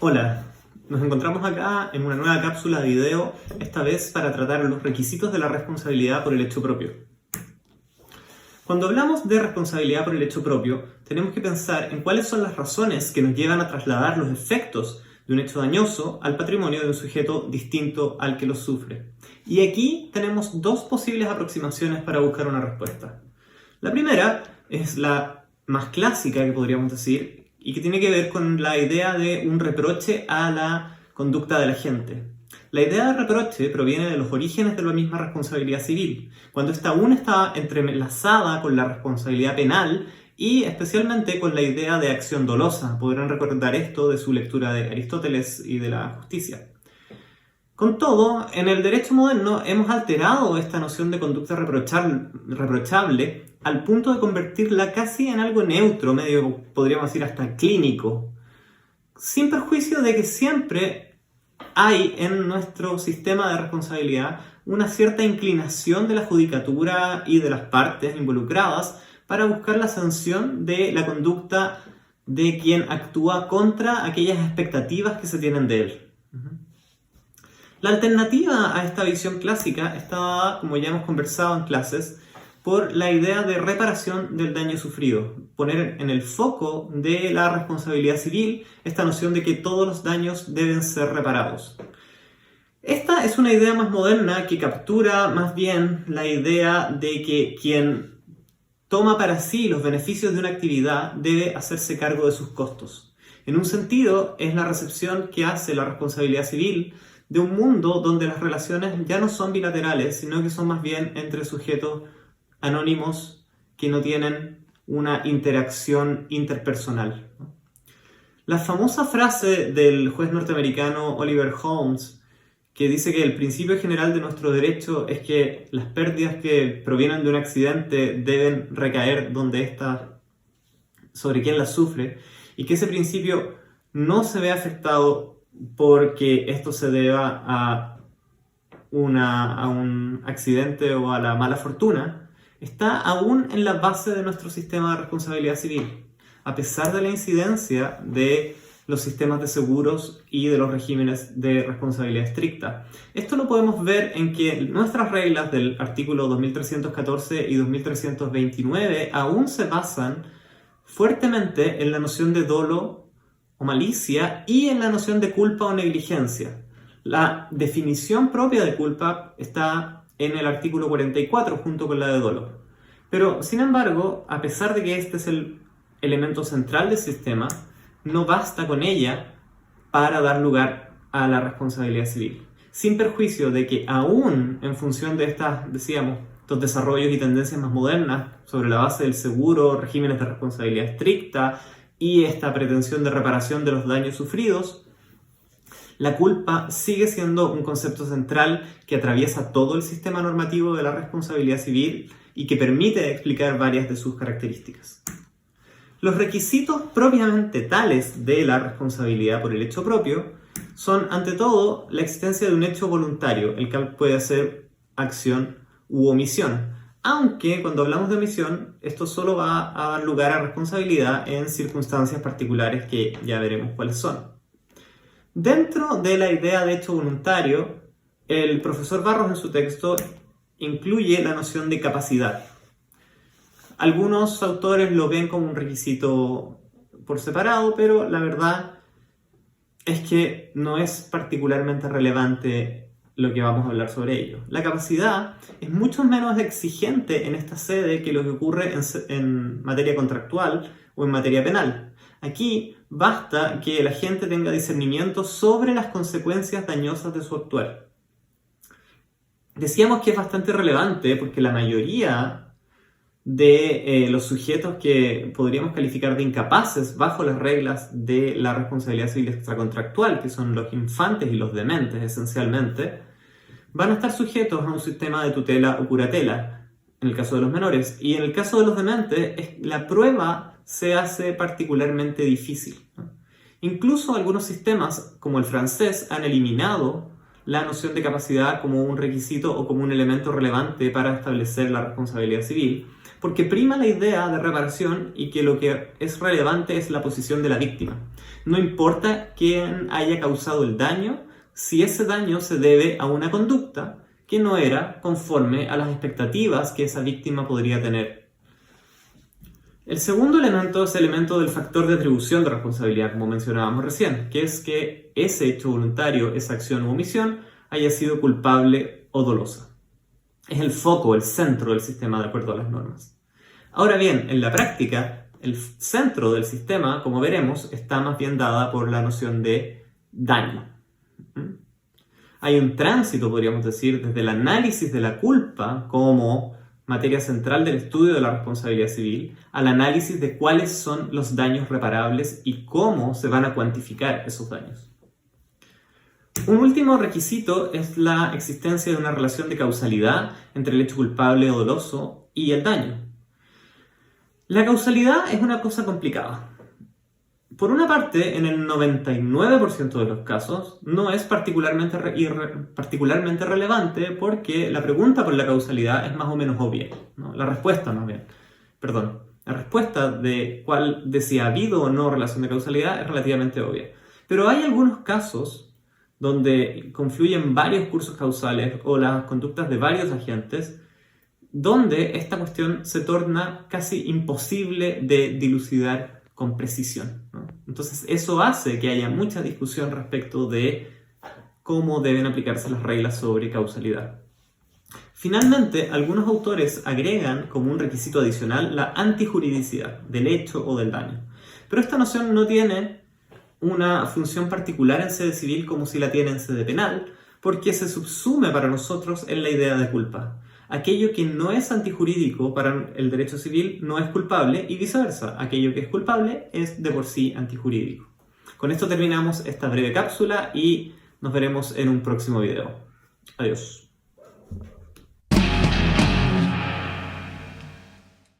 Hola, nos encontramos acá en una nueva cápsula de video, esta vez para tratar los requisitos de la responsabilidad por el hecho propio. Cuando hablamos de responsabilidad por el hecho propio, tenemos que pensar en cuáles son las razones que nos llevan a trasladar los efectos de un hecho dañoso al patrimonio de un sujeto distinto al que los sufre. Y aquí tenemos dos posibles aproximaciones para buscar una respuesta. La primera es la más clásica que podríamos decir, y que tiene que ver con la idea de un reproche a la conducta de la gente. La idea de reproche proviene de los orígenes de la misma responsabilidad civil, cuando esta aún está entrelazada con la responsabilidad penal y especialmente con la idea de acción dolosa. Podrán recordar esto de su lectura de Aristóteles y de la justicia. Con todo, en el derecho moderno hemos alterado esta noción de conducta reprochable al punto de convertirla casi en algo neutro, medio, podríamos decir, hasta clínico, sin perjuicio de que siempre hay en nuestro sistema de responsabilidad una cierta inclinación de la judicatura y de las partes involucradas para buscar la sanción de la conducta de quien actúa contra aquellas expectativas que se tienen de él. La alternativa a esta visión clásica está dada, como ya hemos conversado en clases, por la idea de reparación del daño sufrido, poner en el foco de la responsabilidad civil esta noción de que todos los daños deben ser reparados. Esta es una idea más moderna que captura más bien la idea de que quien toma para sí los beneficios de una actividad debe hacerse cargo de sus costos. En un sentido, es la recepción que hace la responsabilidad civil de un mundo donde las relaciones ya no son bilaterales, sino que son más bien entre sujetos anónimos que no tienen una interacción interpersonal. La famosa frase del juez norteamericano Oliver Holmes, que dice que el principio general de nuestro derecho es que las pérdidas que provienen de un accidente deben recaer sobre quien las sufre, y que ese principio no se ve afectado porque esto se deba a un accidente o a la mala fortuna, está aún en la base de nuestro sistema de responsabilidad civil, a pesar de la incidencia de los sistemas de seguros y de los regímenes de responsabilidad estricta. Esto lo podemos ver en que nuestras reglas del artículo 2314 y 2329 aún se basan fuertemente en la noción de dolo o malicia y en la noción de culpa o negligencia. La definición propia de culpa está en el artículo 44 junto con la de dolo. Pero, sin embargo, a pesar de que este es el elemento central del sistema, no basta con ella para dar lugar a la responsabilidad civil. Sin perjuicio de que aún en función de estos desarrollos y tendencias más modernas sobre la base del seguro, regímenes de responsabilidad estricta y esta pretensión de reparación de los daños sufridos, la culpa sigue siendo un concepto central que atraviesa todo el sistema normativo de la responsabilidad civil y que permite explicar varias de sus características. Los requisitos propiamente tales de la responsabilidad por el hecho propio son, ante todo, la existencia de un hecho voluntario, el cual puede ser acción u omisión. Aunque cuando hablamos de omisión, esto solo va a dar lugar a responsabilidad en circunstancias particulares que ya veremos cuáles son. Dentro de la idea de hecho voluntario, el profesor Barros en su texto incluye la noción de capacidad. Algunos autores lo ven como un requisito por separado, pero la verdad es que no es particularmente relevante lo que vamos a hablar sobre ello. La capacidad es mucho menos exigente en esta sede que lo que ocurre en materia contractual o en materia penal. Aquí basta que la gente tenga discernimiento sobre las consecuencias dañosas de su actuar. Decíamos que es bastante relevante porque la mayoría de los sujetos que podríamos calificar de incapaces bajo las reglas de la responsabilidad civil extracontractual, que son los infantes y los dementes esencialmente, van a estar sujetos a un sistema de tutela o curatela, en el caso de los menores. Y en el caso de los dementes, la prueba se hace particularmente difícil. Incluso algunos sistemas, como el francés, han eliminado la noción de capacidad como un requisito o como un elemento relevante para establecer la responsabilidad civil, porque prima la idea de reparación y que lo que es relevante es la posición de la víctima. No importa quién haya causado el daño, si ese daño se debe a una conducta que no era conforme a las expectativas que esa víctima podría tener. El segundo elemento es el elemento del factor de atribución de responsabilidad, como mencionábamos recién, que es que ese hecho voluntario, esa acción u omisión, haya sido culpable o dolosa. Es el foco, el centro del sistema de acuerdo a las normas. Ahora bien, en la práctica, el centro del sistema, como veremos, está más bien dada por la noción de daño. Hay un tránsito, podríamos decir, desde el análisis de la culpa como materia central del estudio de la responsabilidad civil, al análisis de cuáles son los daños reparables y cómo se van a cuantificar esos daños. Un último requisito es la existencia de una relación de causalidad entre el hecho culpable o doloso y el daño. La causalidad es una cosa complicada. Por una parte, en el 99% de los casos, no es particularmente relevante porque la pregunta por la causalidad es más o menos obvia, ¿no? La respuesta de si ha habido o no relación de causalidad es relativamente obvia. Pero hay algunos casos donde confluyen varios cursos causales o las conductas de varios agentes, donde esta cuestión se torna casi imposible de dilucidar con precisión, ¿no? Entonces eso hace que haya mucha discusión respecto de cómo deben aplicarse las reglas sobre causalidad. Finalmente, algunos autores agregan como un requisito adicional la antijuridicidad del hecho o del daño. Pero esta noción no tiene una función particular en sede civil como si la tiene en sede penal, porque se subsume para nosotros en la idea de culpa. Aquello que no es antijurídico para el derecho civil no es culpable y viceversa. Aquello que es culpable es de por sí antijurídico. Con esto terminamos esta breve cápsula y nos veremos en un próximo video. Adiós.